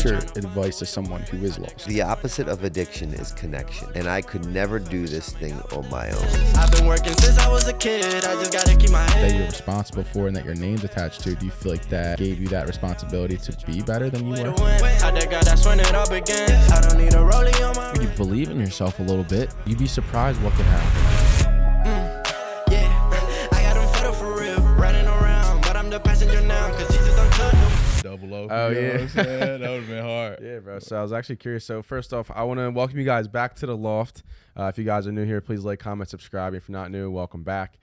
What's your advice to someone who is lost? The opposite of addiction is connection, and I could never do this thing on my own. I've been working since I was a kid, I just gotta keep my head. That you're responsible for and that your name's attached to, do you feel like that gave you that responsibility to be better than you were? That's when it all began. I don't need a rollie on my. When you believe in yourself a little bit, you'd be surprised what could happen. Double O. Oh, yeah. What I'm saying? That would have been hard. Yeah, bro. So I was actually curious. So first off, I want to welcome you guys back to the Loft. If you guys are new here, please like, comment, subscribe. If you're not new, welcome back.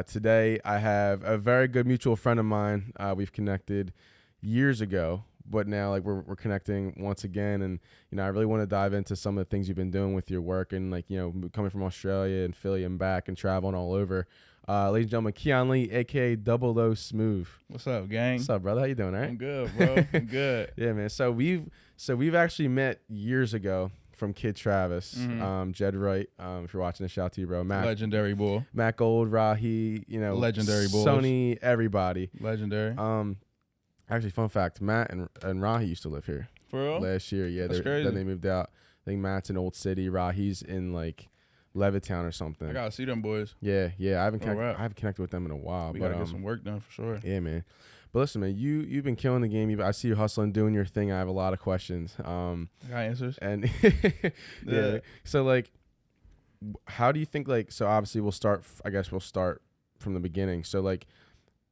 Today, I have a very good mutual friend of mine. We've connected years ago, but now like we're connecting once again. And, you know, I really want to dive into some of the things you've been doing with your work and, like, you know, coming from Australia and Philly and back and traveling all over. Ladies and gentlemen, Keaun Lee, a.k.a. O Smoove. What's up, gang? What's up, brother? How you doing, all right? I'm good, bro. I'm good. Yeah, man. So we've actually met years ago from Kid Travis, Jed Wright. If you're watching this, shout out to you, bro. Matt, Legendary bull. Matt Gold, Rahi, you know, Legendary bulls. Sony, everybody. Legendary. Actually, fun fact, Matt and Rahi used to live here. For real? Last year, yeah. That's crazy. Then they moved out. I think Matt's in Old City. Rahi's in like Levittown or something. I gotta see them boys. Yeah. I haven't Right. connected with them in a while. We but gotta get some work done for sure. yeah, man. But listen, man, you've been killing the game. I see you hustling, doing your thing. I have a lot of questions. I got answers. And yeah. So like, how do you think, like, so obviously we'll start from the beginning. So like,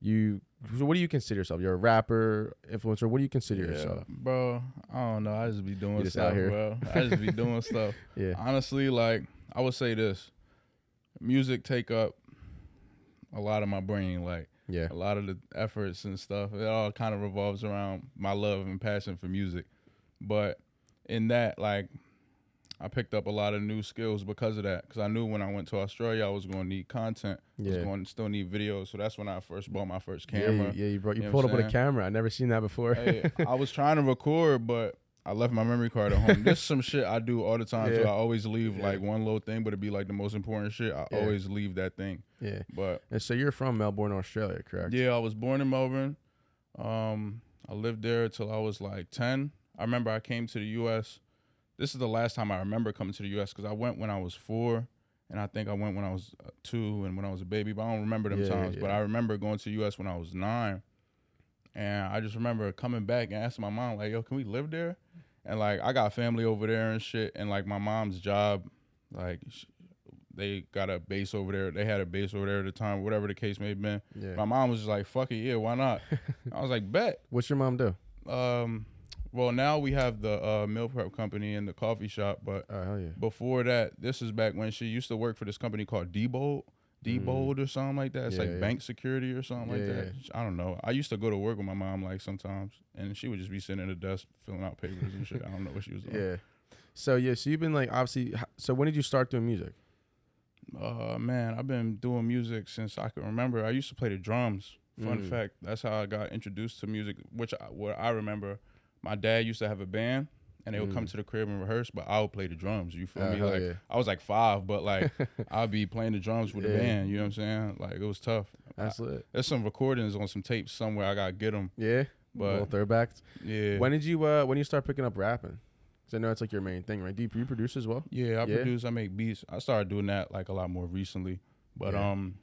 what do you consider yourself? You're a rapper, influencer. What do you consider yourself? Bro, I don't know. I just be doing just stuff, out here. bro. I just be doing stuff. Yeah. Honestly, like, I would say this. Music take up a lot of my brain. Like, Yeah. a lot of the efforts and stuff, it all kind of revolves around my love and passion for music. But in that, like, I picked up a lot of new skills because of that. Because I knew when I went to Australia, I was going to need content. I was going to still need videos. So that's when I first bought my first camera. Yeah, you know pulled what up with I'm a camera. I never seen that before. Hey, I was trying to record, but I left my memory card at home. This is some shit I do all the time. Yeah. So I always leave like one little thing, but it'd be like the most important shit. I always leave that thing. Yeah. But And so you're from Melbourne, Australia, correct? yeah, I was born in Melbourne. I lived there till I was like 10. I remember I came to the U.S. This is the last time I remember coming to the U.S. because I went when I was 4, and I think I went when I was 2 and when I was a baby, but I don't remember them times. Yeah. But I remember going to the U.S. when I was 9, and I just remember coming back and asking my mom, like, yo, can we live there? And, like, I got family over there and shit, and, like, my mom's job, like, they got a base over there. They had a base over there at the time, whatever the case may have been. Yeah. My mom was just like, fuck it, yeah, why not? I was like, bet. What's your mom do? Well, now we have the meal prep company and the coffee shop, but Oh, hell yeah. before that, this is back when she used to work for this company called Diebold or something like that. It's like bank security or something like that. I don't know. I used to go to work with my mom like sometimes, and she would just be sitting at a desk filling out papers and shit. I don't know what she was doing. Yeah. So you've been like, obviously, so when did you start doing music? Man, I've been doing music since I can remember. I used to play the drums. Fun fact, that's how I got introduced to music, what I remember. My dad used to have a band, and they would come to the crib and rehearse, but I would play the drums. You feel me? Like, I was like 5, but like I'd be playing the drums with the band. You know what I'm saying? Like, it was tough. That's lit. There's some recordings on some tapes somewhere. I gotta get them. Yeah. But little throwbacks. yeah. When you start picking up rapping? Because I know it's like your main thing, right? Do you produce as well? Yeah, I produce. I make beats. I started doing that like a lot more recently. But man,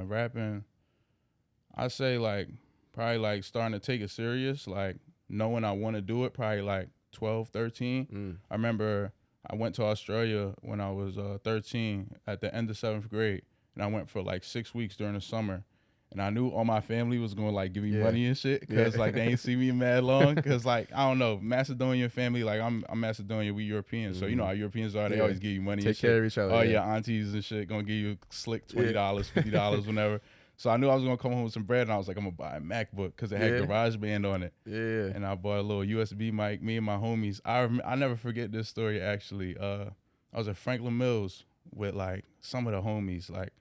rapping, I say like probably like starting to take it serious, like knowing I want to do it, probably like 12, 13. I remember I went to Australia when I was 13 at the end of 7th grade, and I went for like 6 weeks during the summer. And I knew all my family was going to, like, give me money and shit because, like, they ain't see me mad long. Because, like, I don't know, Macedonian family, like, I'm Macedonian, we Europeans. So, you know how Europeans are. They always give you money and shit. Take care of each other. Oh, yeah, aunties and shit going to give you slick $20, $50, whenever. So I knew I was going to come home with some bread, and I was like, I'm going to buy a MacBook because it had GarageBand on it. Yeah. And I bought a little USB mic, me and my homies. I never forget this story, actually. I was at Franklin Mills with, like, some of the homies, like,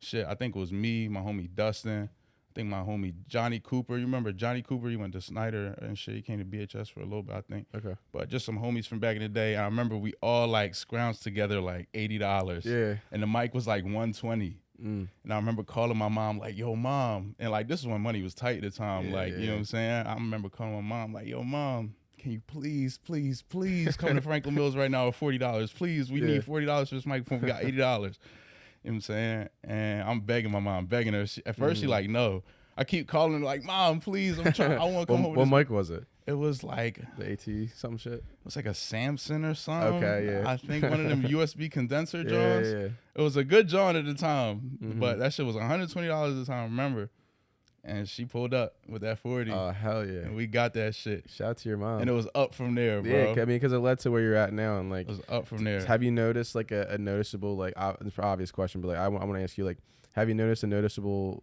shit, I think it was me, my homie Dustin. I think my homie Johnny Cooper. You remember Johnny Cooper? He went to Snyder and shit. He came to BHS for a little bit, I think. Okay. But just some homies from back in the day. I remember we all like scrounged together like $80. Yeah. And the mic was like $120. And I remember calling my mom like, yo, mom. And like this is when money was tight at the time. You know what I'm saying? I remember calling my mom like, yo, mom, can you please come to Franklin Mills right now with $40? Please, we need $40 for this microphone. We got $80. You know what I'm saying? And I'm begging my mom, begging her. At first, she like, no. I keep calling her like, Mom, please. I want to come over. What mic was it? It was like the AT some shit. It was like a Samson or something. Okay, yeah. I think one of them USB condenser joints. Yeah. It was a good joint at the time, but that shit was $120 at the time. I remember. And she pulled up with that 40. Oh, hell yeah. And we got that shit. Shout out to your mom. And it was up from there, bro. Yeah, I mean, because it led to where you're at now. And like, it was up from there. Have you noticed like a noticeable, like, it's an obvious question, but like, I want to ask you, like, have you noticed a noticeable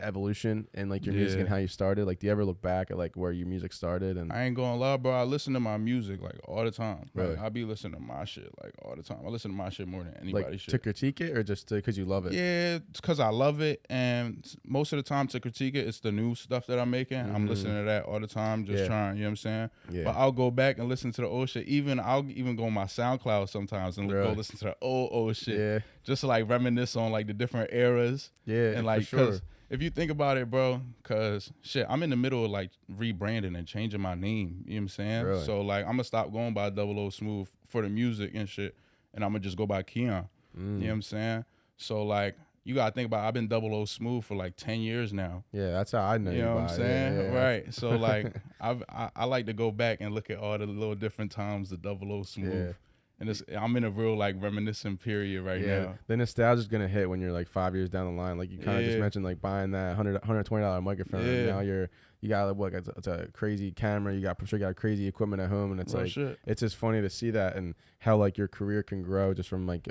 evolution in like your music and how you started? Like, do you ever look back at like where your music started? And I ain't gonna lie, bro, I listen to my music like all the time. Really? Like, I be listening to my shit like all the time. I listen to my shit more than anybody's like, shit. To critique it or just because you love it? Yeah, it's because I love it, and most of the time to critique it, it's the new stuff that I'm making. I'm listening to that all the time, just trying, you know what I'm saying? Yeah. But I'll go back and listen to the old shit. I'll even go on my SoundCloud sometimes and go listen to the old shit. Just to like reminisce on like the different eras. Yeah, and like, for sure. If you think about it, bro, because shit, I'm in the middle of like rebranding and changing my name. You know what I'm saying? Really? So like, I'm gonna stop going by O Smoove for the music and shit, and I'm gonna just go by Keaun. You know what I'm saying? So like, you gotta think about, I've been O Smoove for like 10 years now. Yeah, that's how I know you. You know what I'm saying? Yeah. Right. So like, I like to go back and look at all the little different times the O Smoove. Yeah. And I'm in a real like reminiscent period right now. The nostalgia's gonna hit when you're like 5 years down the line. Like you kind of just mentioned, like buying that $120 microphone. And now you got what? It's a crazy camera. I'm sure you got crazy equipment at home, and it's it's just funny to see that and how like your career can grow just from like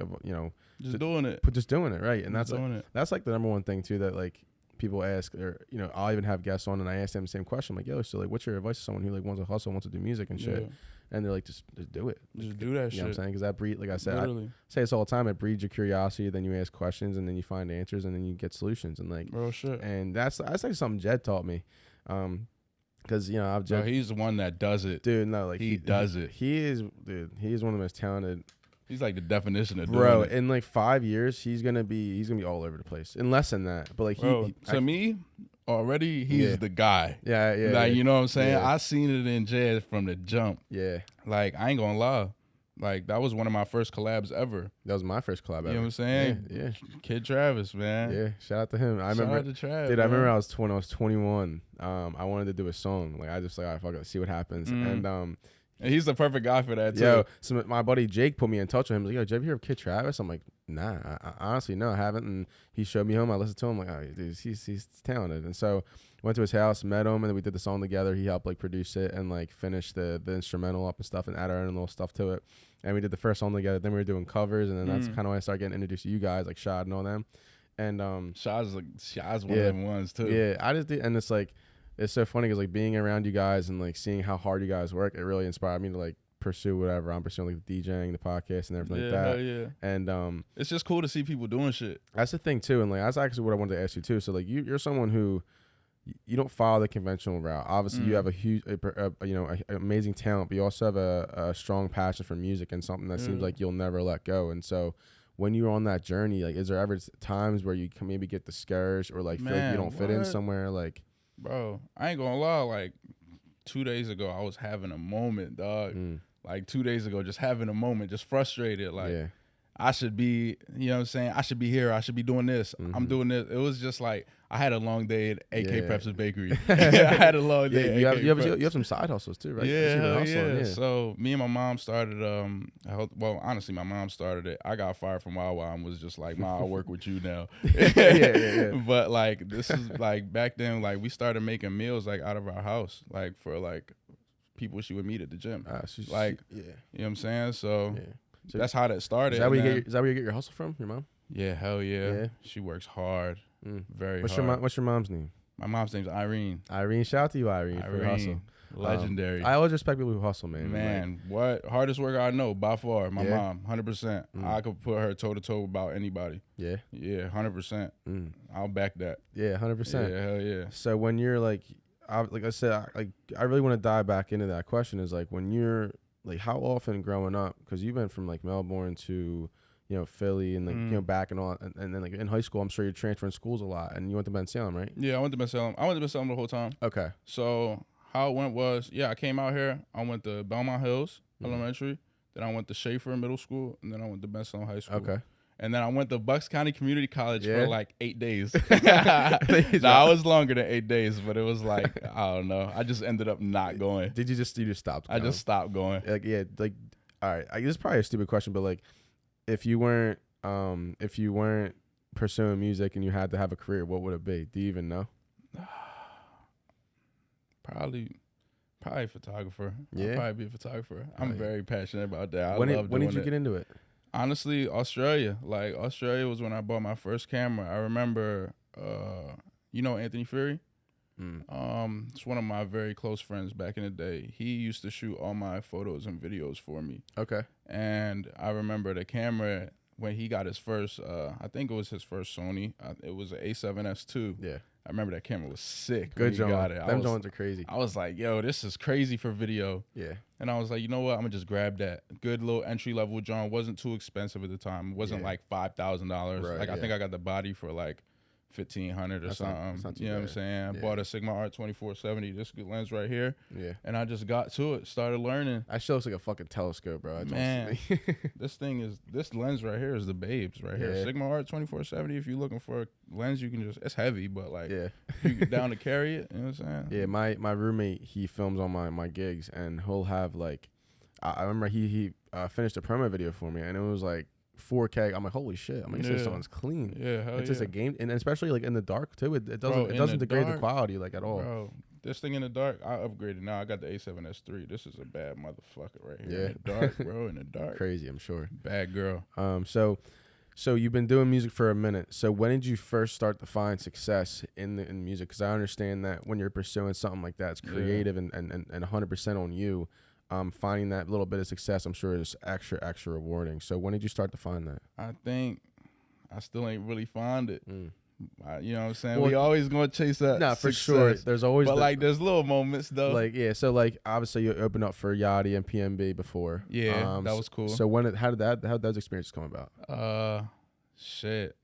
just doing it, right. And that's like the number one thing too that like people ask, or I'll even have guests on and I ask them the same question. I'm like, yo, so like, what's your advice to someone who like wants to hustle, wants to do music and shit? And they're like, just do it. Just do that shit. You know what I'm saying? Because that breed, like I said, I say this all the time, it breeds your curiosity, then you ask questions, and then you find answers, and then you get solutions. And like, real shit. And that's like something Jed taught me. Because, I've Jed. He's the one that does it. Dude, no, like he does it. He is one of the most talented. He's like the definition of doing it. In like 5 years, he's gonna be all over the place. In less than that. But like to me, already he's the guy. Yeah. Like, you know what I'm saying? I seen it in Jazz from the jump. Yeah. Like, I ain't gonna lie. Like, that was one of my first collabs ever. That was my first collab ever. You know what I'm saying? Yeah. Kid Travis, man. Yeah. Shout out to him. Shout out to Travis. Dude, I remember I was 21. I wanted to do a song. Like, I just like, all right, fuck it, see what happens. And he's the perfect guy for that too. Yo, so my buddy Jake put me in touch with him. He's like, yo, did you ever hear of Kid Travis? I'm like, nah, I honestly, no, I haven't. And he showed me home. I listened to him. Like, oh, dude, he's talented. And so went to his house, met him, and then we did the song together. He helped like produce it and like finish the instrumental up and stuff and add our own little stuff to it. And we did the first song together. Then we were doing covers, and then that's kind of when I started getting introduced to you guys, like Shad and all them. And Shad's one of them ones too. Yeah, I just did, and it's like, it's so funny because like being around you guys and like seeing how hard you guys work, it really inspired me to like pursue whatever I'm pursuing, like DJing, the podcast, and everything like that. Yeah. And it's just cool to see people doing shit. That's the thing too, and like that's actually what I wanted to ask you too. So like you're someone who you don't follow the conventional route. Obviously, you have a huge, amazing talent, but you also have a strong passion for music and something that seems like you'll never let go. And so when you're on that journey, like, is there ever times where you can maybe get discouraged or like feel like you don't fit in somewhere? Like, bro, I ain't gonna lie. Like 2 days ago, I was having a moment, dog. Like 2 days ago, just having a moment, just frustrated. Like, I should be, you know what I'm saying? I should be here. I should be doing this. I'm doing this. It was just like, I had a long day at AK Preps' Bakery. I had a long day. You have some side hustles too, right? Yeah. So me and my mom started, well, honestly, my mom started it. I got fired from Wawa and was just like, Ma, I'll work with you now. Yeah. But like, this is like, back then, like, we started making meals like out of our house, like for like people she would meet at the gym. You know what I'm saying? So that's how that started. Is that where you get your hustle from? Your mom? Yeah, hell yeah. She works hard, very hard. What's your mom's name? My mom's name's Irene. Irene, shout out to you, Irene, for your hustle. Legendary. I always respect people who hustle, man. Man, what hardest worker I know by far, my mom, 100%. I could put her toe to toe about anybody. Yeah, 100%. I'll back that. Yeah, 100%. Yeah, hell yeah. So when you're like I said, I really want to dive back into that question. Is like when you're like, how often growing up? Because you've been from like Melbourne to Philly and like back and all, and then like in high school, I'm sure you're transferring schools a lot. And you went to Ben Salem, right? Yeah, I went to Ben Salem. I went to Ben Salem the whole time. Okay. So how it went was, I came out here. I went to Belmont Hills Elementary. Then I went to Schaefer Middle School. And then I went to Benson High School. Okay. And then I went to Bucks County Community College for like 8 days. I was longer than 8 days, but it was like, I don't know. I just ended up not going. You just stopped going? I just stopped going. Like, all right. This is probably a stupid question, but like, if you weren't pursuing music and you had to have a career, what would it be? Do you even know? Probably photographer. Yeah. I'll probably be a photographer. I'm very passionate about that. When did you get into it? Honestly, Australia. Like, Australia was when I bought my first camera. I remember, Anthony Fury? It's one of my very close friends back in the day. He used to shoot all my photos and videos for me. Okay. And I remember the camera when he got his first, I think it was his first Sony. It was an A7S II. Yeah. I remember that camera was sick. Good job. Got it. Them joints are crazy. I was like, yo, this is crazy for video. Yeah. And I was like, you know what? I'm going to just grab that. Good little entry-level John. Wasn't too expensive at the time. It wasn't like $5,000. Right, I think I got the body for like $1,500 or something. You know what I'm saying? I bought a Sigma Art 2470. This good lens right here. Yeah. And I just got to it. Started learning. That shit looks like a fucking telescope, bro. Man, this lens right here is the babes right here. Sigma Art 2470. If you're looking for a lens, you can it's heavy, but like you get down to carry it. You know what I'm saying? Yeah. My roommate, he films on my gigs, and he'll have like, I remember he finished a promo video for me, and it was like 4K. I'm like, holy shit. I'm like, this sounds clean. Yeah, hell it's just a game, and especially like in the dark too. It doesn't degrade the quality like at all. Bro, this thing in the dark, I upgraded now. I got the A7S III. This is a bad motherfucker right here. In the dark, bro. In the dark. Crazy, I'm sure. Bad girl. So you've been doing music for a minute. So when did you first start to find success in music? Because I understand that when you're pursuing something like that, it's creative and 100% on you. Finding that little bit of success, I'm sure, is extra rewarding. So when did you start to find that? I think I still ain't really find it. You know what I'm saying? Well, we always gonna chase that. Nah, for sure. There's always, but there's little moments though. Like so like obviously you opened up for Yachty and PNB before. Yeah, that was cool. So how did those experiences come about? Shit.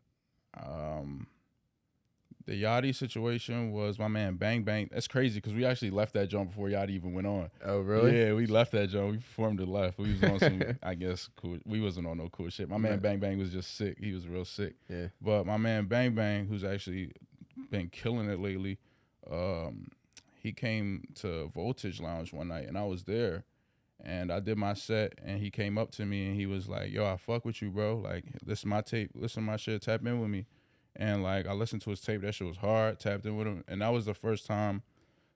The Yachty situation was my man Bang Bang. That's crazy because we actually left that joint before Yachty even went on. Oh, really? Yeah, we left that joint. We performed and left. We was on some, I guess, cool. We wasn't on no cool shit. My man Bang Bang was just sick. He was real sick. Yeah. But my man Bang Bang, who's actually been killing it lately, he came to Voltage Lounge one night, and I was there. And I did my set, and he came up to me, and he was like, yo, I fuck with you, bro. Like, listen to my tape. Listen to my shit. Tap in with me. And, like, I listened to his tape. That shit was hard. Tapped in with him. And that was the first time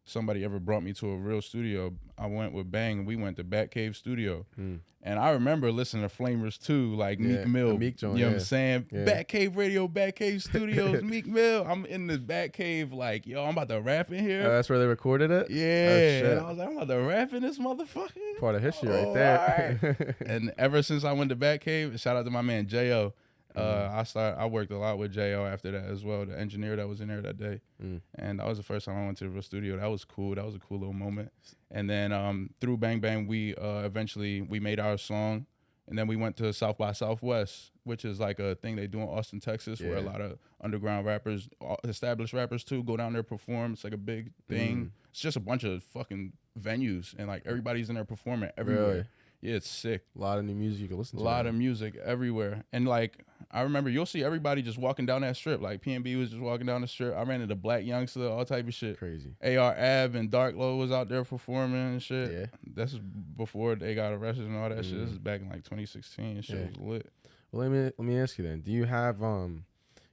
somebody ever brought me to a real studio. I went with Bang, and we went to Batcave Studio. And I remember listening to Flamers, too, like Meek Mill. Meek Jones, you know what I'm saying? Yeah. Batcave Radio, Batcave Studios, Meek Mill. I'm in the Batcave, like, yo, I'm about to rap in here. Oh, that's where they recorded it? Yeah. And I was like, I'm about to rap in this motherfucker. Part of history right there. Right. And ever since I went to Batcave, shout out to my man, J.O., I worked a lot with J.O. after that as well, the engineer that was in there that day. And that was the first time I went to the real studio. That was cool. That was a cool little moment. And then through Bang Bang, we eventually made our song. And then we went to South by Southwest, which is like a thing they do in Austin, Texas, where a lot of underground rappers, established rappers too, go down there perform. It's like a big thing. It's just a bunch of fucking venues, and like everybody's in there performing everywhere. Really? Yeah, it's sick. A lot of new music you can listen to. A lot of music everywhere. And like, I remember you'll see everybody just walking down that strip. Like PNB was just walking down the strip. I ran into Black Youngster, all type of shit. Crazy. AR Ab and Dark Low was out there performing and shit. Yeah. That's before they got arrested and all that shit. This is back in like 2016. Shit was lit. Well, let me ask you then. Do you have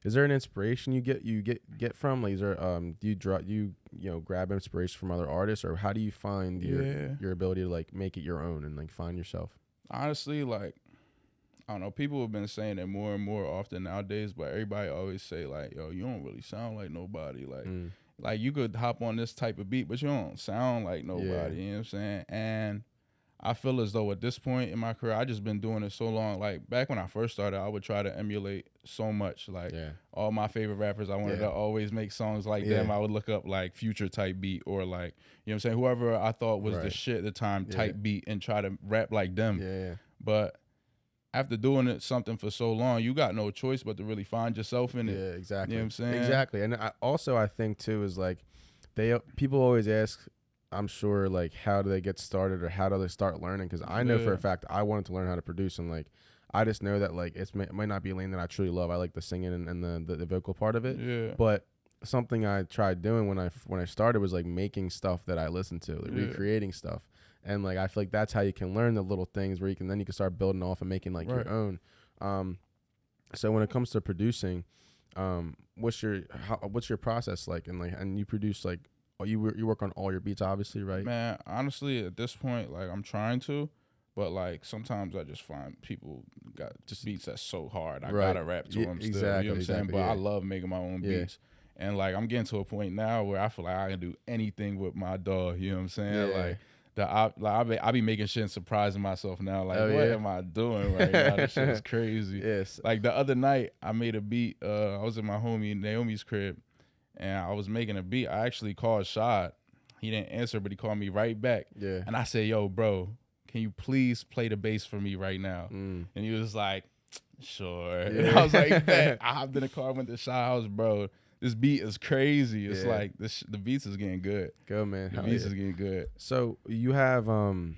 is there an inspiration you get from? Like, is there do you grab inspiration from other artists, or how do you find your ability to like make it your own and like find yourself? Honestly, like, I don't know. People have been saying that more and more often nowadays, but everybody always say like, yo, you don't really sound like nobody. Like, like you could hop on this type of beat, but you don't sound like nobody. Yeah. You know what I'm saying? And I feel as though at this point in my career, I just been doing it so long. Like back when I first started, I would try to emulate so much. Like all my favorite rappers, I wanted to always make songs like them. I would look up like Future type beat, or like, you know what I'm saying, whoever I thought was the shit at the time type beat, and try to rap like them. But after doing something for so long, you got no choice but to really find yourself in it. Yeah, exactly. You know what I'm saying? Exactly. And I think too is like people always ask I'm sure like how do they get started or how do they start learning? Because I know for a fact I wanted to learn how to produce, and like I just know that like it might not be a lane that I truly love. I like the singing and the vocal part of it. Yeah. But something I tried doing when I started was like making stuff that I listened to, like recreating stuff. And like I feel like that's how you can learn the little things where you can start building off and making like your own. So when it comes to producing, what's your process like? And you produce like you work on all your beats, obviously, right? Man, honestly, at this point, like I'm trying to, but like sometimes I just find people got just beats that's so hard. I gotta rap to them still. Exactly, You know what I'm saying? But I love making my own beats. And like I'm getting to a point now where I feel like I can do anything with my dog. You know what I'm saying? Like I be making shit and surprising myself now. Like, what am I doing right now? This shit is crazy. Yes. Like the other night, I made a beat. I was in my homie Naomi's crib, and I was making a beat. I actually called Shad. He didn't answer, but he called me right back. Yeah. And I said, "Yo, bro, can you please play the bass for me right now?" And he was like, "Sure." And I was like, "Bet." I hopped in the car, went to Shad's house, bro. This beat is crazy. It's like the beats is getting good. Go, man. The beats is getting good. So you have do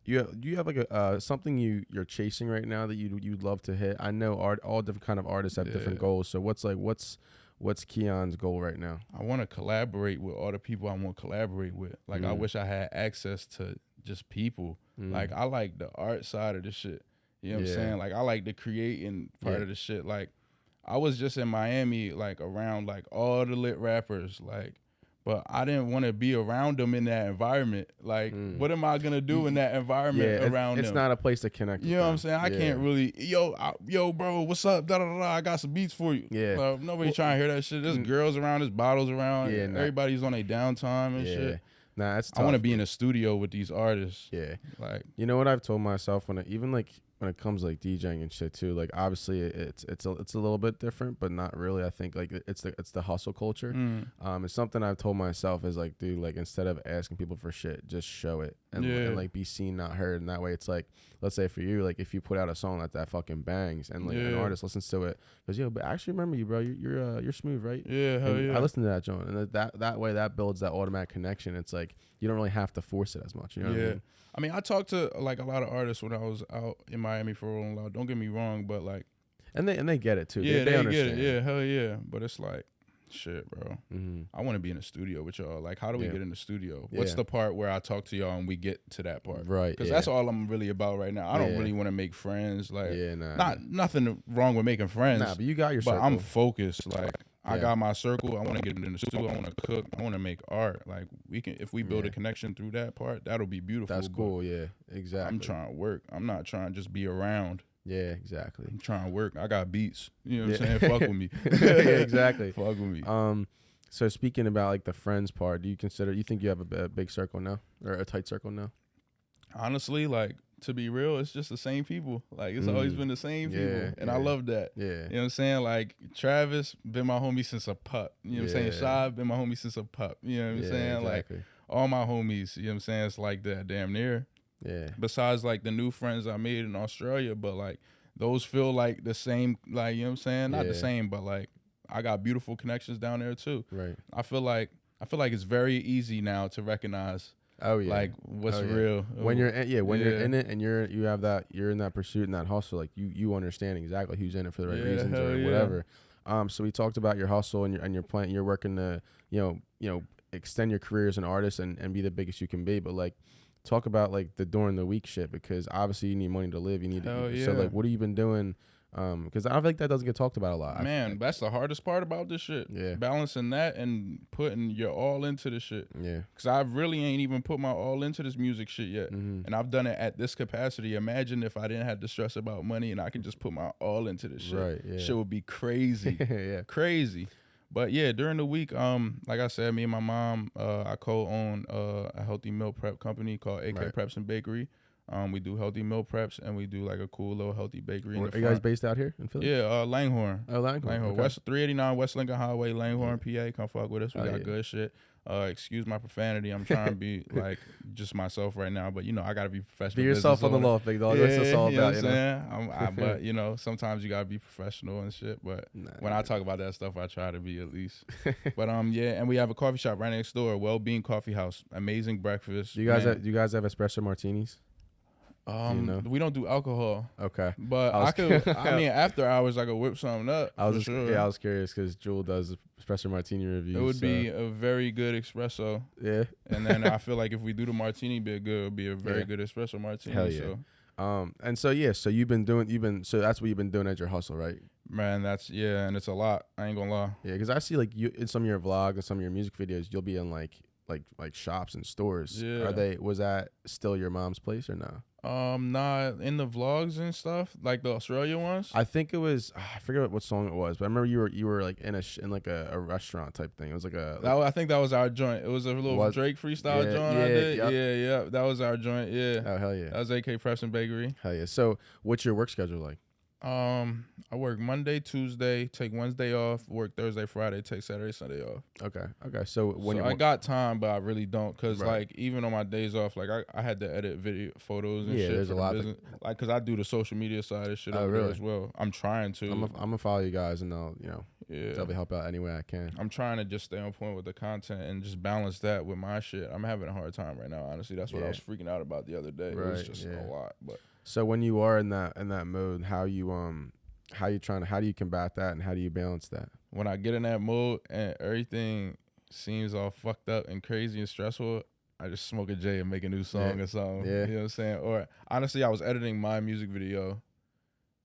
you have like a something you're chasing right now that you'd love to hit? I know all different kind of artists have different goals. So what's Keaun's goal right now? I want to collaborate with all the people I want to collaborate with. Like I wish I had access to just people. Like I like the art side of the shit. You know what I'm saying? Like I like the creating part of the shit. Like I was just in Miami, like around like all the lit rappers, like, but I didn't want to be around them in that environment. Like, what am I gonna do in that environment around them? It's not a place to connect. You know what I'm saying? I can't really, yo, bro, what's up? Da da da. I got some beats for you. Yeah. Nobody trying to hear that shit. There's girls around, there's bottles around. Yeah. Everybody's on their downtime and shit. Nah, that's tough. I want to be in a studio with these artists. Yeah. Like, you know what I've told myself when it comes like DJing and shit too, like obviously it's a little bit different, but not really. I think like it's the hustle culture. It's something I've told myself is like, dude, like instead of asking people for shit, just show it and like be seen, not heard. And that way it's like, let's say for you, like if you put out a song that fucking bangs and like an artist listens to it, goes, yo, but I actually remember you, bro. You're Smoove, right? Yeah, hell yeah. I listened to that, John, and that way that builds that automatic connection. It's like you don't really have to force it as much. You know what I mean? I mean, I talked to like a lot of artists when I was out in Miami for Rolling Loud. Don't get me wrong, but like, and they get it too. Yeah, they get understand. it. Yeah, hell yeah. But it's like, shit, bro. I want to be in the studio with y'all. Like, how do we get in the studio? What's the part where I talk to y'all and we get to that part? Right. Because that's all I'm really about right now. I don't really want to make friends. Like, nothing wrong with making friends. Nah, but you got your circle. But I'm focused. Like, I got my circle. I want to get in the studio. I want to cook. I want to make art. Like if we build a connection through that part, that'll be beautiful. That's cool. Yeah, exactly. I'm trying to work. I'm not trying to just be around. Yeah, exactly. I'm trying to work. I got beats. You know what I'm saying? Fuck with me. Yeah, exactly. Fuck with me. So speaking about like the friends part, you think you have a big circle now or a tight circle now? Honestly, like, to be real, it's just the same people. Like, it's always been the same people. And I love that. Yeah. You know what I'm saying? Like, Travis, been my homie since a pup. You know what I'm saying? Shad, been my homie since a pup. You know what I'm saying? Exactly. Like, all my homies, you know what I'm saying? It's like that, damn near. Yeah. Besides, like, the new friends I made in Australia, but, like, those feel like the same, like, you know what I'm saying? Not the same, but, like, I got beautiful connections down there, too. Right. I feel like it's very easy now to recognize like what's real when you're in it and you're in that pursuit and that hustle. Like you understand exactly who's in it for the right reasons or whatever. So we talked about your hustle and your plan. You're working to you know extend your career as an artist and be the biggest you can be. But like talk about like the during the week shit, because obviously you need money to live. You need so like what have you been doing? Because I feel like that doesn't get talked about a lot. Man, that's the hardest part about this shit. Yeah. Balancing that and putting your all into the shit. Yeah. Because I really ain't even put my all into this music shit yet. And I've done it at this capacity. Imagine if I didn't have to stress about money and I could just put my all into this shit. Right, yeah. Shit would be crazy. Yeah. Crazy. But yeah, during the week, like I said, me and my mom, I co-own a healthy meal prep company called AK Preps and Bakery. We do healthy meal preps, and we do like a cool little healthy bakery in the Are front. you guys based out here in Philly? Yeah, Langhorne. Oh, Langhorne. Okay. West 389 West Lincoln Highway, Langhorne, PA. Come fuck with us. We got yeah. good shit. Excuse my profanity. I'm trying to be like just myself right now, but I gotta be professional. Be yourself on the loft, big dog. That's what it's all about. You know what I'm saying? But sometimes you gotta be professional and shit. But when I talk about that stuff, I try to be at least. But yeah, and we have a coffee shop right next door, Well-Being Coffee House. Amazing breakfast. Do you guys have espresso martinis? We don't do alcohol. Okay. But I mean, after hours, I could whip something up. I was sure. Yeah, I was curious because Jewel does espresso martini reviews. It would be a very good espresso. Yeah. And then I feel like if we do the martini bit good, it would be a very good espresso martini. Hell yeah. So. And so so that's what you've been doing as your hustle, right? Man, and it's a lot. I ain't gonna lie. Yeah, because I see like you in some of your vlogs and some of your music videos, you'll be in like shops and stores. Yeah. Was that still your mom's place or no? Nah, in the vlogs and stuff, like the Australia ones. I think it was. I forget what song it was, but I remember you were like in a restaurant type thing. It was like I think that was our joint. It was a little Drake freestyle joint. I did. Yep. Yeah. That was our joint. Yeah. Oh hell yeah. That was AK Preps and Bakery. Hell yeah. So what's your work schedule like? I work Monday, Tuesday, take Wednesday off, work Thursday, Friday, take Saturday, Sunday off. Okay. So I got time, but I really don't, cause like even on my days off, like I had to edit video photos and shit. There's for a lot. Like, cause I do the social media side of shit over there as well. I'm trying to. I'm gonna follow you guys, and I'll definitely help out any way I can. I'm trying to just stay on point with the content and just balance that with my shit. I'm having a hard time right now, honestly. That's what I was freaking out about the other day. Right, it was just a lot. But so when you are in that mode, how do you combat that, and how do you balance that? When I get in that mode and everything seems all fucked up and crazy and stressful, I just smoke a J and make a new song or something. Yeah. You know what I'm saying? Or honestly, I was editing my music video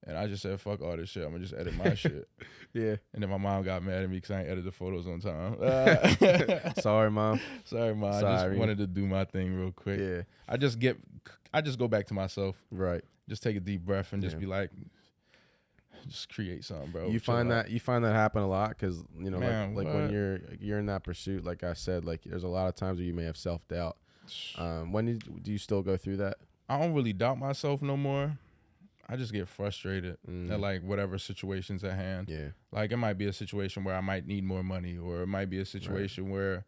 and I just said, fuck all this shit. I'm gonna just edit my shit. Yeah. And then my mom got mad at me because I ain't edited the photos on time. Sorry, Mom. Sorry, Mom. I just wanted to do my thing real quick. Yeah. I just go back to myself. Right. Just take a deep breath and just be like, just create something, bro. You find that happen a lot because Man, like when you're in that pursuit, like I said, like there's a lot of times where you may have self-doubt. Do you still go through that? I don't really doubt myself no more. I just get frustrated at like whatever situation's at hand. Yeah. Like it might be a situation where I might need more money, or it might be a situation where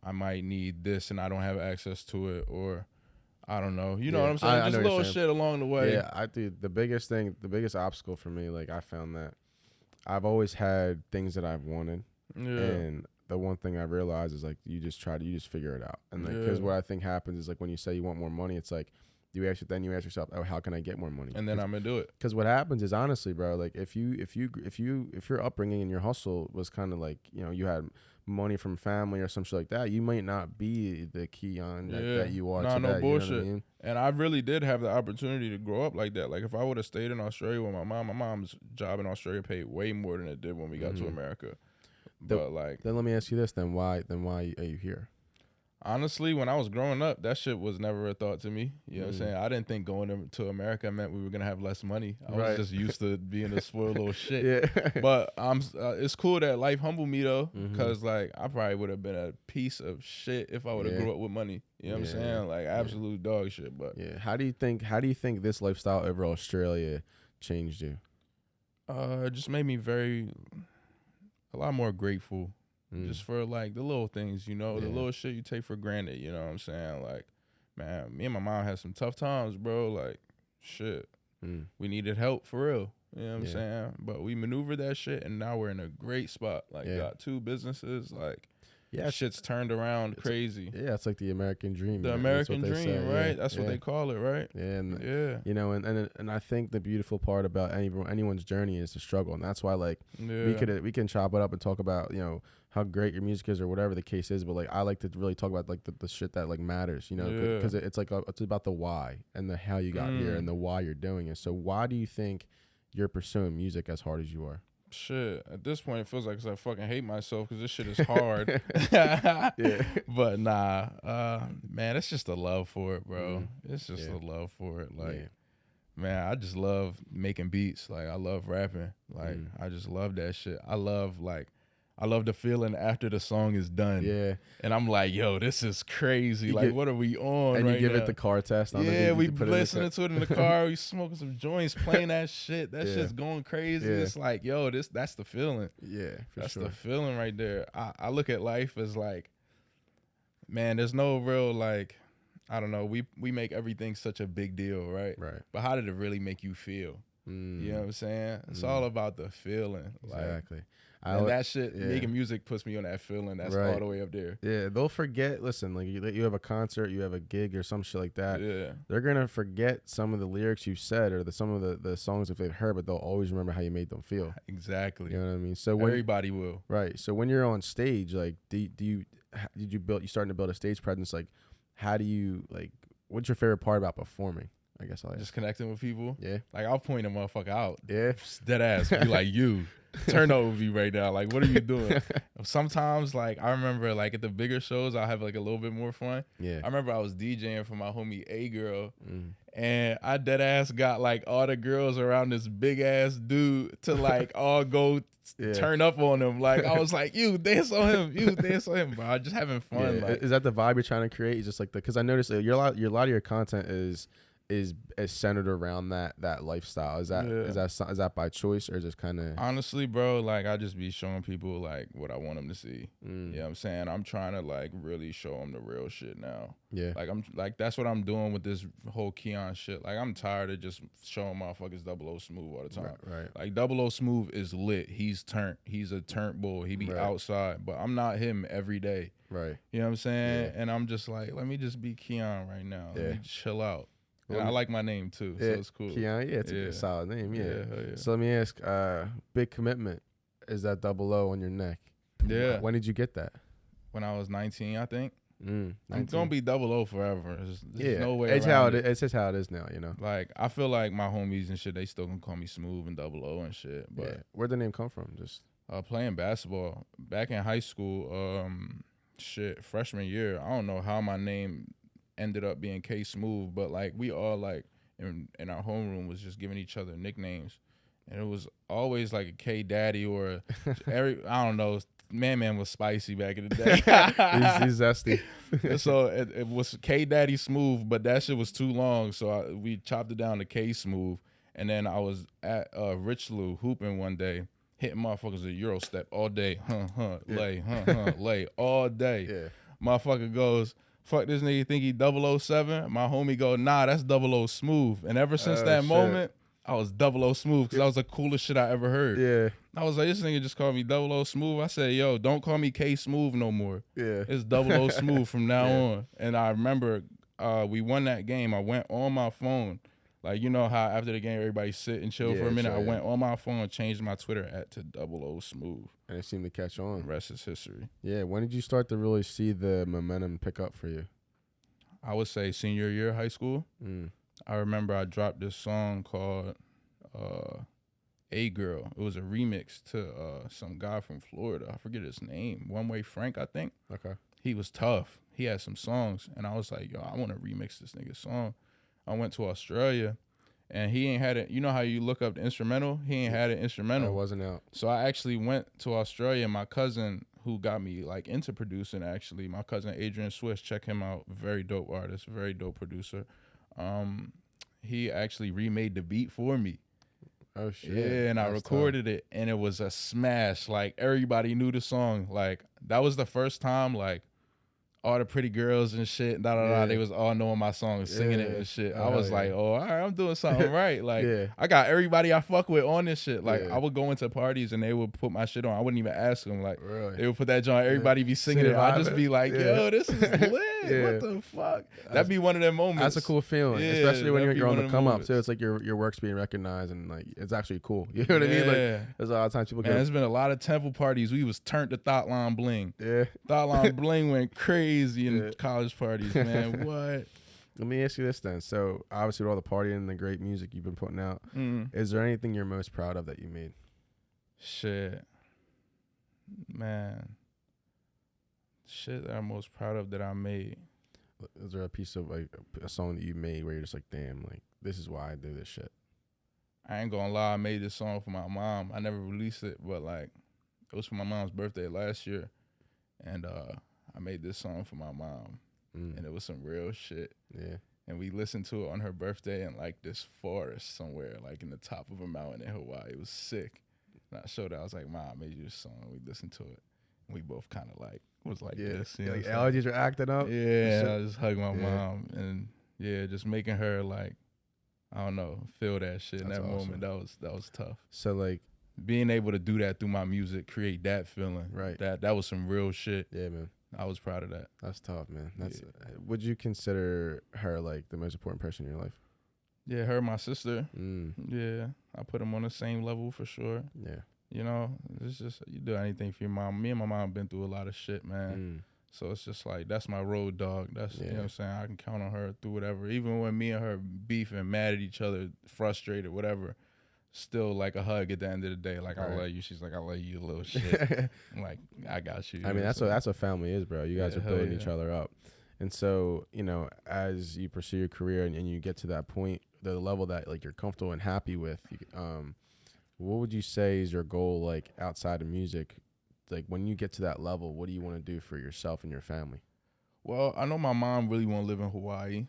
I might need this and I don't have access to it, or I don't know. You know what I'm saying? Just little shit along the way. Yeah, I do. The biggest obstacle for me, like I found that I've always had things that I've wanted. Yeah. And the one thing I realized is like you just figure it out. And like because what I think happens is like when you say you want more money, it's like you ask yourself, oh, how can I get more money? And then I'm gonna do it. Because what happens is honestly, bro, like if your upbringing and your hustle was kind of like you had money from family or some shit like that, you might not be the Keaun that you are today. No bullshit. You know what I mean? And I really did have the opportunity to grow up like that. Like if I would have stayed in Australia with my mom's job in Australia paid way more than it did when we got to America. But then let me ask you this: then why are you here? Honestly, when I was growing up, that shit was never a thought to me. You know what I'm saying? I didn't think going to America meant we were going to have less money. I was just used to being a spoiled little shit. Yeah. But it's cool that life humbled me, though, because like I probably would have been a piece of shit if I would have grew up with money. You know what I'm saying? Like absolute dog shit. But how do you think this lifestyle over Australia changed you? It just made me a lot more grateful. Just for like the little things, the little shit you take for granted, you know what I'm saying? Like, man, me and my mom had some tough times, bro. Like, shit. We needed help for real. You know what I'm saying? But we maneuvered that shit and now we're in a great spot. Like, got 2 businesses, like shit's turned around crazy. It's like the American dream. The American dream, right? That's what they call it, right? Yeah, and I think the beautiful part about anyone's journey is the struggle, and that's why like we can chop it up and talk about how great your music is or whatever the case is, but like I like to really talk about like the shit that like matters, because it's like it's about the why and the how you got here and the why you're doing it. So why do you think you're pursuing music as hard as you are? Shit, at this point it feels like I fucking hate myself because this shit is hard. But nah, man, it's just a love for it, bro. It's just a love for it. Like, man, I just love making beats. Like, I love rapping. Like, I just love that shit. I love like I love the feeling after the song is done. Yeah. And I'm like, yo, this is crazy. You Like, get- what are we on And right you give now? it the car test. On Yeah, you we put it in the listening to it in the car. We smoking some joints, playing that shit. That Yeah. shit's going crazy. Yeah. It's like, yo, that's the feeling. Yeah, for That's sure. the feeling right there. I look at life as like, man, there's no real like, I don't know. We make everything such a big deal, right? Right. But how did it really make you feel? You know what I'm saying? It's all about the feeling. Like, Exactly. and that shit, yeah. making music puts me on that feeling. That's Right. all the way up there. Yeah, they'll forget. Listen, like you have a concert, you have a gig or some shit like that. Yeah. They're gonna forget some of the lyrics you said or some of the songs if they've heard, but they'll always remember how you made them feel. Exactly. You know what I mean? So when Everybody will. right, so when you're on stage, like, you starting to build a stage presence? Like, how do you like? What's your favorite part about performing? I guess I'll ask. Just connecting with people. Yeah. Like, I'll point a motherfucker out. Yeah. Dead ass. Be like, you. Turn over me right now. Like, what are you doing? Sometimes, like, I remember, like, at the bigger shows, I'll have, like, a little bit more fun. Yeah. I remember I was DJing for my homie A Girl, Mm. and I dead ass got, like, all the girls around this big ass dude to, like, all go Yeah. turn up on him. Like, I was like, you dance on him. You dance on him, bro. I'm just having fun. Yeah. Like, Is that the vibe you're trying to create? Just like because I noticed a lot of your content is centered around that lifestyle. Is that by choice or just kind of? honestly, bro, like, I just be showing people, like, what I want them to see. You know what I'm saying? I'm trying to, like, really show them the real shit now. Yeah. Like, that's what I'm doing with this whole Keaun shit. Like, I'm tired of just showing motherfuckers O Smoove all the time. Right. Like, O Smoove is lit. He's turned. He's a turned boy. He be Right. outside, but I'm not him every day. Right. You know what I'm saying? Yeah. And I'm just like, let me just be Keaun right now. Yeah. Let me chill out. Well, And I like my name too, so it's cool. Keaun, yeah, it's a Yeah. good solid name. Yeah. hell yeah. So let me ask, big commitment is that O on your neck? Yeah. When did you get that? When I was 19, I think. I'm 19. gonna be O forever. There's no way it's around how it. it's just how it is now. You know. Like, I feel like my homies and shit, they still gonna call me Smoove and O and shit. Yeah. But Where'd the name come from? Just playing basketball back in high school, freshman year, I don't know how my name ended up being K Smoove, but like we all like in our homeroom was just giving each other nicknames, and it was always like a K Daddy or I don't know. Man was spicy back in the day. he's zesty. So it was K Daddy Smoove, but that shit was too long, so we chopped it down to K Smoove. And then I was at Richelieu hooping one day, hitting motherfuckers a Euro step all day, lay, lay all day. Yeah. Motherfucker goes, fuck this nigga, think he 007? My homie go, nah, that's O Smoove. And ever since that shit. moment, I was O Smoove because that was the coolest shit I ever heard. Yeah. I was like, this nigga just called me O Smoove. I said, yo, don't call me K Smoove no more. Yeah. It's O Smoove from now on. And I remember we won that game. I went on my phone. Like, you know how after the game everybody sit and chill for a minute? Sure, I went on my phone and changed my Twitter to O Smoove. And it seemed to catch on. The rest is history. Yeah. When did you start to really see the momentum pick up for you? I would say senior year of high school. I remember I dropped this song called A Girl. It was a remix to some guy from Florida. I forget his name. One Way Frank, I think. Okay. He was tough. He had some songs. And I was like, yo, I want to remix this nigga's song. I went to Australia, and he ain't had it. You know how you look up the instrumental? He ain't had an instrumental. It wasn't out. So I actually went to Australia. My cousin, who got me like into producing, actually, my cousin Adrian Swiss, check him out. Very dope artist, very dope producer. He actually remade the beat for me. Oh shit. Yeah, and I That's recorded it, and it was a smash. Like, everybody knew the song. Like, that was the first time, like, all the pretty girls and shit, they was all knowing my song, singing it and shit. I was like, oh, all right, I'm doing something right. Like, I got everybody I fuck with on this shit. Like, I would go into parties and they would put my shit on. I wouldn't even ask them. Like, they would put that joint. Everybody be singing it. I'd just be like, yo, this is lit. What the fuck? That'd be one of them moments. That's a cool feeling, Yeah, especially when that'd you're be on one the of come them up too. moments. It's like your work's being recognized, and like it's actually cool. You know what I mean? Like, there's a lot of times people Man, get. there's been a lot of temple parties. We was turned to Thought Line Bling. Yeah. Thought Line Bling went crazy in college parties, man. What? Let me ask you this then. So obviously with all the partying and the great music you've been putting out, is there anything you're most proud of that you made? Shit. Man. Shit that I'm most proud of that I made. Is there a piece of like a song that you made where you're just like, damn, like this is why I do this shit? I ain't gonna lie, I made this song for my mom. I never released it, but like It was for my mom's birthday last year, and I made this song for my mom, and it was some real shit. Yeah. And we listened to it on her birthday in like this forest somewhere, like in the top of a mountain in Hawaii. It was sick. And I showed her, I was like, Mom, I made you this song. We listened to it. And we both kind of like, was like this. You know Like what I'm allergies are acting up. saying? Yeah, I just hugged my mom. And yeah, just making her like, I don't know, feel that shit in That's that awesome. moment. That was tough. So like, Being able to do that through my music, create that feeling. Right. That was some real shit. yeah, man. I was proud of that. That's tough, man. Would you consider her like the most important person in your life? Yeah, her and my sister. Mm. Yeah, I put them on the same level for sure. Yeah. You know, it's just, you do anything for your mom. Me and my mom been through a lot of shit, man. So it's just like, that's my road dog. That's, you know what I'm saying? I can count on her through whatever. Even when me and her beefing, mad at each other, frustrated, whatever, still like a hug at the end of the day. Like, I love you. She's like, I love you, little shit. I'm like, I got you. I mean, that's what family is, bro. You guys are building each other up. And so, you know, as you pursue your career and you get to that point, the level that like you're comfortable and happy with, what would you say is your goal, like outside of music? Like when you get to that level, what do you want to do for yourself and your family? Well, I know my mom really want to live in Hawaii,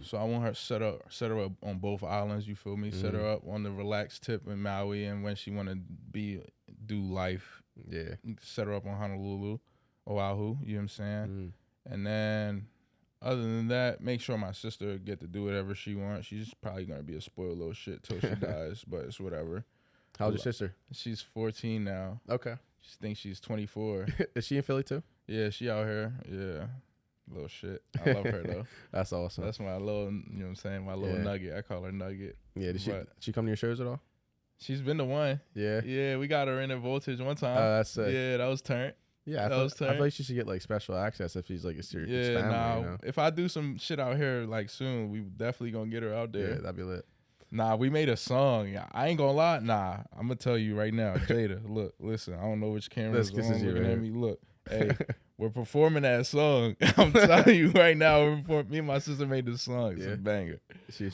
so I want her set her up on both islands. You feel me? Set her up on the relaxed tip in Maui, and when she want to do life, set her up on Honolulu, Oahu. You know what I'm saying? And then, other than that, make sure my sister get to do whatever she wants. She's probably gonna be a spoiled little shit till she dies, but it's whatever. How's your sister? She's 14 now. Okay. She thinks she's 24. Is she in Philly too? Yeah, she out here. Yeah. Little shit. I love her though. That's awesome. That's my little, you know what I'm saying? My little nugget. I call her Nugget. Yeah. Did she come to your shows at all? She's been the one. Yeah. Yeah, we got her in at Voltage one time. That's it. Yeah, that was turnt. Yeah, I feel like she should get like special access if she's like a serious family. You know? If I do some shit out here like soon, we definitely gonna get her out there. Yeah, that'd be lit. Nah, we made a song. I ain't gonna lie. Nah, I'm gonna tell you right now, Jada. Look, listen. I don't know which camera's This on. is you, Looking right? at me. Look, hey, we're performing that song. I'm telling you right now. Me and my sister made this song. It's a banger.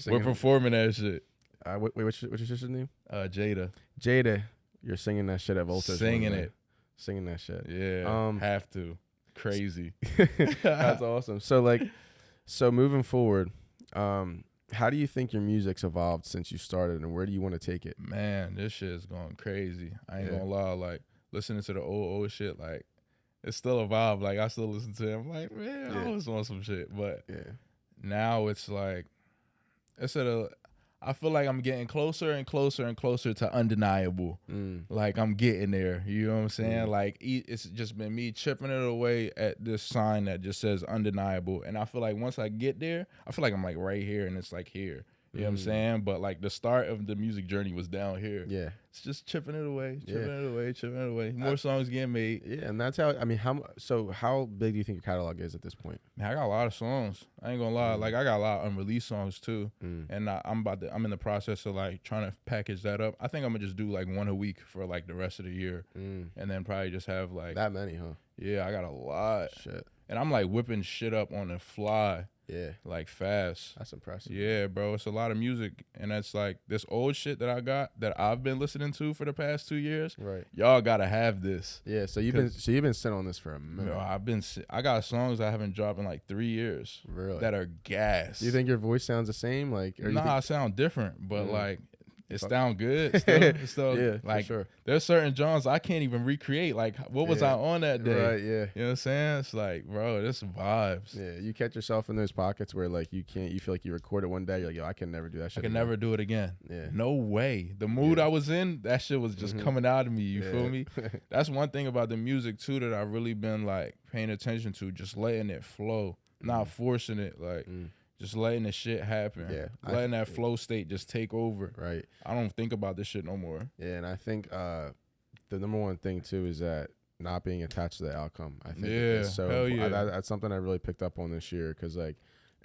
We're performing that shit. Wait, what's your sister's name? Jada. Jada, you're singing that shit at Voltage. Singing it. Singing that shit. Yeah. Have to. Crazy. That's awesome. So moving forward, how do you think your music's evolved since you started, and where do you want to take it? Man, this shit is going crazy. I ain't gonna lie. Like, listening to the old shit, like, it's still a vibe. Like, I still listen to it. I'm like, man, I always want some shit. But now it's like, I feel like I'm getting closer and closer and closer to undeniable. Like, I'm getting there. You know what I'm saying? Like, it's just been me chipping it away at this sign that just says undeniable. And I feel like once I get there, I feel like I'm like right here and it's like here. You know what I'm saying? But like the start of the music journey was down here. Yeah. It's just chipping it away, chipping it away. More songs getting made. Yeah, and that's how, I mean, how big do you think your catalog is at this point? Man, I got a lot of songs. I ain't gonna lie. Like, I got a lot of unreleased songs too. And I'm in the process of like trying to package that up. I think I'm gonna just do like one a week for like the rest of the year. And then probably just have like that many, huh? Yeah, I got a lot. Shit. And I'm like whipping shit up on the fly. Yeah. Like fast. That's impressive. Yeah, bro. It's a lot of music. And that's like this old shit that I got that I've been listening to for the past 2 years. Right. Y'all gotta have this. Yeah, so you've been sitting on this for a minute. I got songs I haven't dropped in like 3 years. Really? That are gas. Do you think your voice sounds the same? Like, I sound different, but like it sound good. Still, yeah, like, for sure. There's certain genres I can't even recreate. Like, what was I on that day? Right, yeah. You know what I'm saying? It's like, bro, this vibes. Yeah, you catch yourself in those pockets where like you feel like you recorded one day, you're like, yo, I can never do that shit. I can never do it again. Yeah. No way. The mood I was in, that shit was just coming out of me. You feel me? That's one thing about the music too that I've really been like paying attention to, just letting it flow, not forcing it. Like, just letting the shit happen. Yeah. Letting that flow state just take over. Right. I don't think about this shit no more. Yeah, and I think the number one thing too is that not being attached to the outcome. I think hell yeah. That's something I really picked up on this year, because like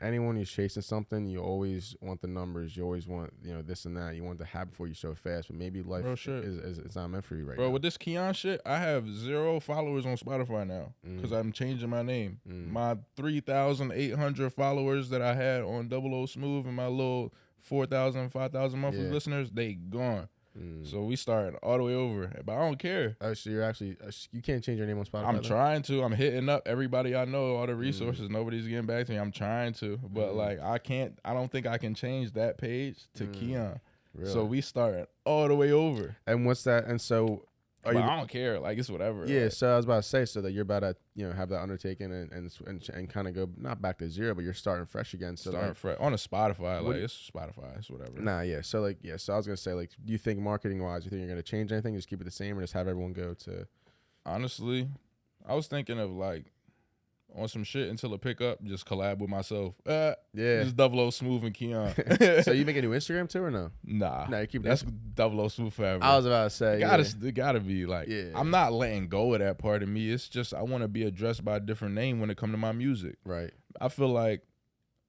anyone who's chasing something, you always want the numbers, you always want, you know, this and that. You want to have before you so fast, but maybe life is not meant for you right now. Bro, with this Keaun shit, I have 0 followers on Spotify now because I'm changing my name. My 3,800 followers that I had on O Smoove and my little 4,000, 5,000 monthly listeners, they gone. So we started all the way over, but I don't care. Oh, so you're actually you can't change your name on Spotify? I'm trying to. I'm hitting up everybody I know, all the resources. Nobody's getting back to me. I'm trying to, but like I can't. I don't think I can change that page to Keaun. Really? So we started all the way over. And what's that? And so. I don't care. Like, it's whatever. Yeah, like, so I was about to say, so that you're about to, have that undertaking and kind of go not back to zero, but you're starting fresh again. So starting like, fresh on a Spotify. Like, it's Spotify. It's whatever. Nah, yeah. So like, yeah. So I was gonna say, like, do you think marketing wise, you think you're gonna change anything? Just keep it the same, or just have everyone go to? Honestly, I was thinking of like on some shit until it pick up, just collab with myself. Yeah, just O Smoove and Keaun. So you make a new Instagram too, or no? Nah, you keep that's O Smoove forever. I was about to say, it gotta be like, I'm not letting go of that part of me. It's just I want to be addressed by a different name when it come to my music. Right. I feel like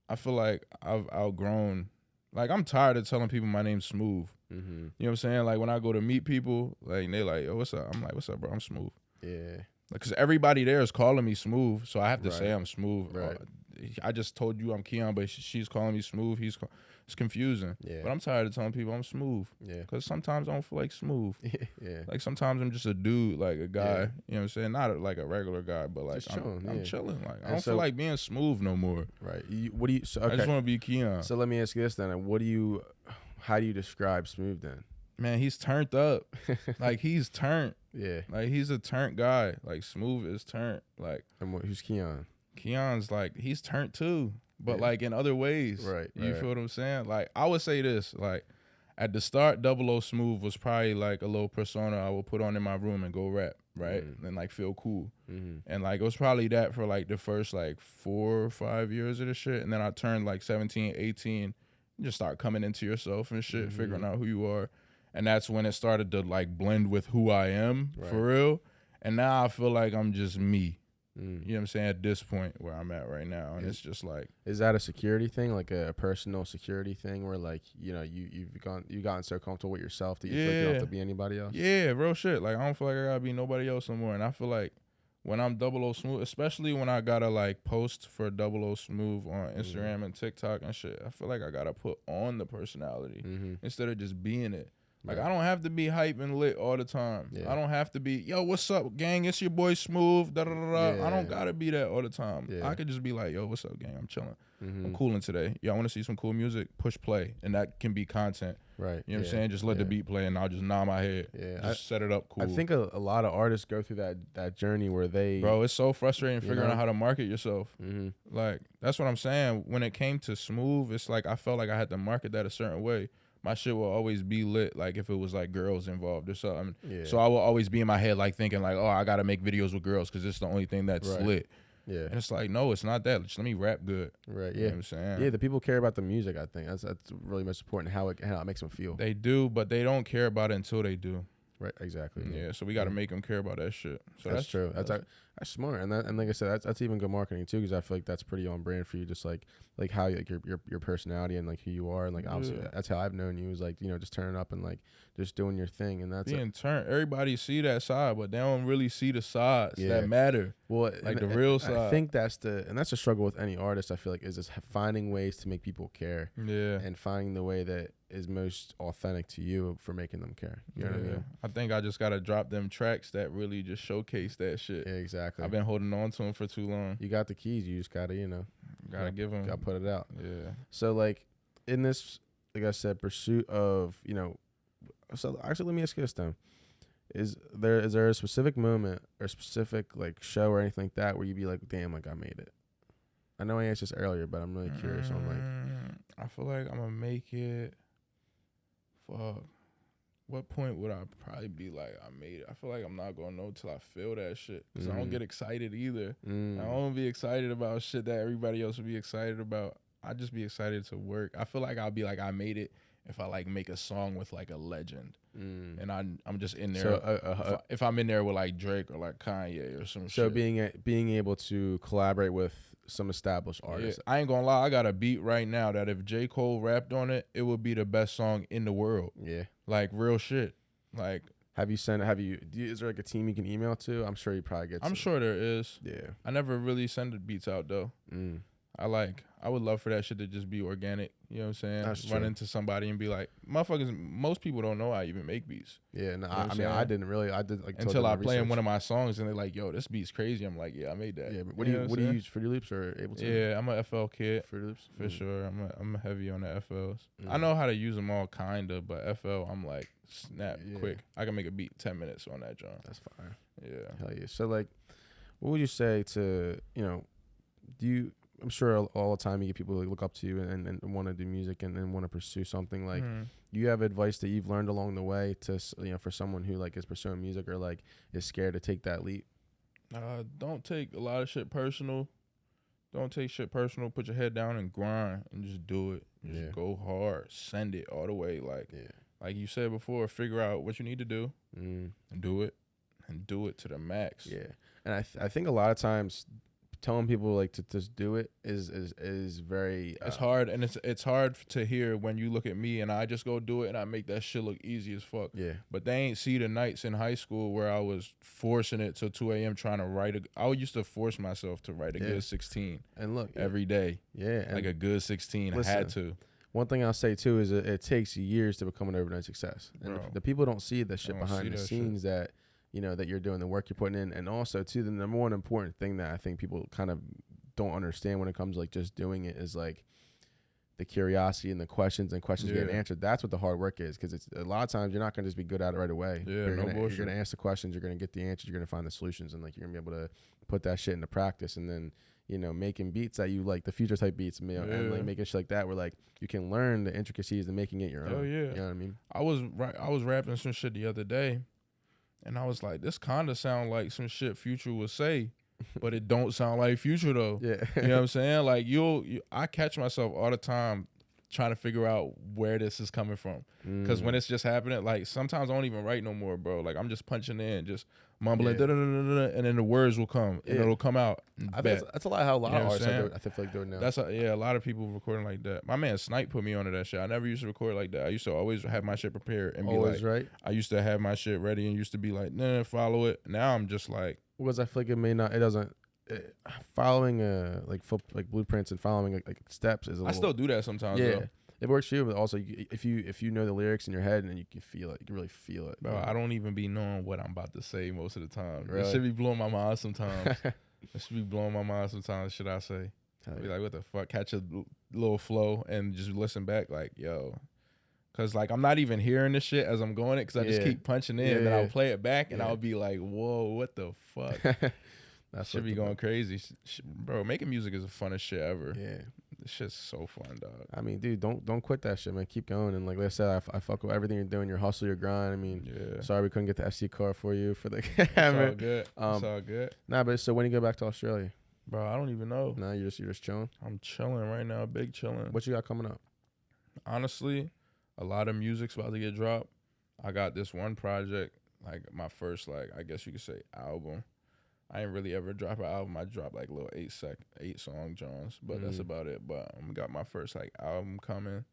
I've outgrown. Like, I'm tired of telling people my name's Smoove. You know what I'm saying? Like, when I go to meet people, like they like, oh, what's up? I'm like, what's up, bro? I'm Smoove. Yeah. Because everybody there is calling me Smoove, so I have to say I'm Smoove. Right. I just told you I'm Keaun, but she's calling me Smoove. It's confusing. Yeah. But I'm tired of telling people I'm Smoove. Yeah. Because sometimes I don't feel like Smoove. Yeah. Like, sometimes I'm just a dude, like a guy. Yeah. You know what I'm saying? Not like a regular guy, but like I'm chilling. Like, I don't feel like being Smoove no more. Right. What do you? So, okay. I just want to be Keaun. So let me ask you this then: how do you describe Smoove then? Man, he's turned up. Like, he's turned. Yeah. Like, he's a turned guy. Like, Smoove is turned. Like, and who's Keaun? Keaun's like, he's turned too, but like in other ways. Right. You feel what I'm saying? Like, I would say this, like, at the start, O Smoove was probably like a little persona I would put on in my room and go rap, right? And like feel cool. And like, it was probably that for like the first like 4 or 5 years of the shit. And then I turned like 17, 18, just start coming into yourself and shit, figuring out who you are. And that's when it started to like blend with who I am for real. And now I feel like I'm just me. You know what I'm saying? At this point where I'm at right now. And it's just like. Is that a security thing? Like a personal security thing where like, you've gotten so comfortable with yourself that you feel like you don't have to be anybody else? Yeah, real shit. Like, I don't feel like I gotta be nobody else no more. And I feel like when I'm O Smoove, especially when I gotta like post for O Smoove on Instagram and TikTok and shit, I feel like I gotta put on the personality instead of just being it. Like, I don't have to be hype and lit all the time. Yeah. I don't have to be, yo, what's up, gang? It's your boy Smoove. Da, da, da, da. Yeah. I don't got to be that all the time. Yeah. I could just be like, yo, what's up, gang? I'm chilling. I'm cooling today. Y'all want to see some cool music? Push play. And that can be content. Right. You know what I'm saying? Just let the beat play and I'll just nod my head. Yeah. Just set it up cool. I think a lot of artists go through that journey where they. Bro, it's so frustrating figuring out how to market yourself. Like, that's what I'm saying. When it came to Smoove, it's like I felt like I had to market that a certain way. My shit will always be lit, like if it was like girls involved or something. Yeah. So I will always be in my head like thinking like, oh, I gotta make videos with girls because it's the only thing that's lit. Yeah. And it's like, no, it's not that. Just let me rap good. Right. Yeah. You know what I'm saying? Yeah, the people care about the music, I think. That's really most important, how it makes them feel. They do, but they don't care about it until they do. Right, exactly. Yeah, so we got to make them care about that shit. So that's true. That's smart, and like I said, that's even good marketing too, because I feel like that's pretty on brand for you. Just like how like your personality and like who you are, and like obviously that's how I've known you, is like just turning up and like just doing your thing, and that's being turned. Everybody see that side, but they don't really see the sides that matter. Well, like the real side. I think that's the struggle with any artist. I feel like is just finding ways to make people care. Yeah, and finding the way that is most authentic to you for making them care. You know what I mean? I think I just gotta drop them tracks that really just showcase that shit. Yeah, exactly. I've been holding on to them for too long. You got the keys. You just gotta, gotta give them. Gotta put it out. Yeah. So like in this, like I said, pursuit of, So actually, let me ask you this then: Is there a specific moment or specific like show or anything like that where you'd be like, damn, like I made it? I know I asked this earlier, but I'm really curious on like. I feel like I'm gonna make it. Fuck. What point would I probably be like, I made it? I feel like I'm not going to know till I feel that shit. Because I don't get excited either. I don't be excited about shit that everybody else would be excited about. I just be excited to work. I feel like I'll be like, I made it if I like make a song with like a legend. And I'm just in there. So, if I'm in there with like Drake or like Kanye or some shit. So being able to collaborate with some established artists. Yeah, I ain't gonna lie, I got a beat right now that if J. Cole rapped on it, it would be the best song in the world. Yeah. Like real shit. Like, is there like a team you can email to? I'm sure you probably get I'm sure there is. Yeah. I never really send the beats out though. I would love for that shit to just be organic. You know what I'm saying? That's Run true. into somebody and be like, motherfuckers. Most people don't know I even make beats. Yeah, no, You know what I'm I mean, saying? I didn't really. I did like Until I play in one of my songs and they're like, "Yo, this beat's crazy." I'm like, "Yeah, I made that." Yeah, but what do you use? Fruity Loops or Ableton? Yeah, I'm a FL kid Fruity Loops for sure. I'm heavy on the FLs. Mm. I know how to use them all kinda, but FL I'm like snap Yeah. quick. I can make a beat 10 minutes on that joint. That's fire. Yeah. Hell yeah. So like, what would you say to do you? I'm sure all the time you get people like look up to you and want to do music and want to pursue something. Like, Mhm. you have advice that you've learned along the way to for someone who like is pursuing music or like is scared to take that leap? Don't take a lot of shit personal. Don't take shit personal. Put your head down and grind and just do it. Just go hard. Send it all the way. Like you said before, figure out what you need to do and do it to the max. Yeah, and I think a lot of times telling people like to just do it is very It's hard, and it's hard to hear when you look at me and I just go do it and I make that shit look easy as fuck. Yeah. But they ain't see the nights in high school where I was forcing it till 2 a.m. trying to write I used to force myself to write a good 16 and look every day. Yeah, and Like a good 16. listen, I had to. one thing I'll say too is it takes years to become an overnight success, and Bro. the people don't see the shit They don't behind see the that scenes that that you're doing, the work you're putting in, and also too the number one important thing that I think people kind of don't understand when it comes to like just doing it is like the curiosity and the questions getting answered. That's what the hard work is, because it's a lot of times you're not gonna just be good at it right away. Yeah, you're bullshit. gonna ask the questions, you're gonna get the answers, you're gonna find the solutions, and like you're gonna be able to put that shit into practice, and then making beats that you like, the future type beats, and like making shit like that where like you can learn the intricacies and making it your own. Oh yeah. You know what I mean? I was rapping some shit the other day, and I was like, this kind of sound like some shit Future would say, but it don't sound like Future though. Yeah. You know what I'm saying? Like I catch myself all the time trying to figure out where this is coming from, because when it's just happening, like sometimes I don't even write no more, bro. Like I'm just punching in, just mumbling, and then the words will come and it'll come out. I think that's a lot how a lot of artists saying? I feel like doing now. That's a lot of people recording like that. My man Snipe put me onto that shit. I never used to record like that. I used to always have my shit prepared and always be like, right. I used to have my shit ready and used to be like, nah, follow it. Now I'm just like, Because I feel like it doesn't following like blueprints and following like steps is a little. I still do that sometimes. Yeah. Though. It works for you, but also if you know the lyrics in your head and you can feel it, you can really feel it. Bro, I don't even be knowing what I'm about to say most of the time. Really? It should be blowing my mind sometimes. Shit I say. Be like, what the fuck? Catch a little flow and just listen back like, yo. Because, like, I'm not even hearing this shit as I'm going it, because I just keep punching in. And then I'll play it back and I'll be like, whoa, what the fuck? That should be going crazy. Bro, making music is the funnest shit ever. Yeah. This shit's so fun, dog. I mean, dude, don't quit that shit, man. Keep going. And like I said, I fuck with everything you're doing. Your hustle, your grind. I mean, sorry we couldn't get the FC car for you for the camera. It's all good. It's all good. Nah, but so when you go back to Australia? Bro, I don't even know. Nah, you're just chilling? I'm chilling right now, big chilling. What you got coming up? Honestly, a lot of music's about to get dropped. I got this one project, like my first, like, I guess you could say album. I ain't really ever drop an album. I drop like little 8-song joints, but that's about it. But I got my first like album coming.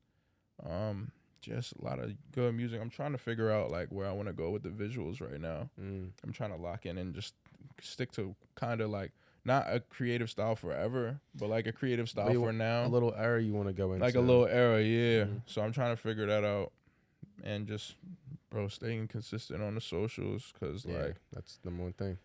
Just a lot of good music. I'm trying to figure out like where I want to go with the visuals right now. I'm trying to lock in and just stick to kind of like not a creative style forever, but like a creative style for now. A little era you want to go into. Like a little era, yeah. So I'm trying to figure that out and just, bro, staying consistent on the socials, because like that's the one thing.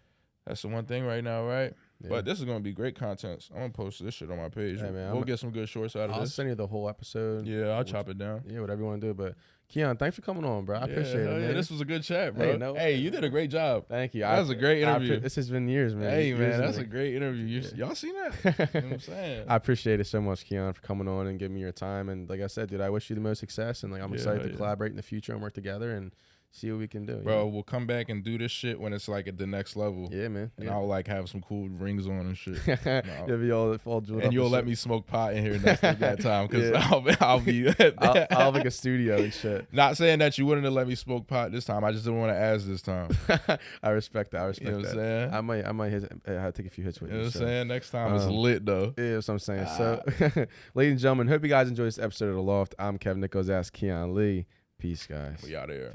That's the one thing right now, right? Yeah. But this is going to be great content. I'm going to post this shit on my page. Hey, man, we'll get some good shorts out of this. I'll send you the whole episode. Yeah, I'll chop it down. Yeah, whatever you want to do. But Keaun, thanks for coming on, bro. I appreciate it, man. Yeah, this was a good chat, bro. Hey, you did a great job. Thank you. That was a great interview. This has been years, man. Hey, man, that's a great interview. Y'all seen that? You know what I'm saying? I appreciate it so much, Keaun, for coming on and giving me your time. And like I said, dude, I wish you the most success. And like I'm excited to collaborate in the future and work together and see what we can do. Bro, we'll come back and do this shit when it's like at the next level. Yeah, man. And I'll like have some cool rings on and shit. You'll be all jeweled up. And you'll let me smoke pot in here next at that time, because I'll be I'll have like a studio and shit. Not saying that you wouldn't have let me smoke pot this time. I just didn't want to ask this time. I respect that. I respect you know that. What I'm saying? I might take a few hits with you. You know what I'm saying? Next time it's lit though. Yeah, that's what I'm saying. So, ladies and gentlemen, hope you guys enjoyed this episode of The Loft. I'm KEV Nichols. That's Keaun Lee. Peace, guys. We out here.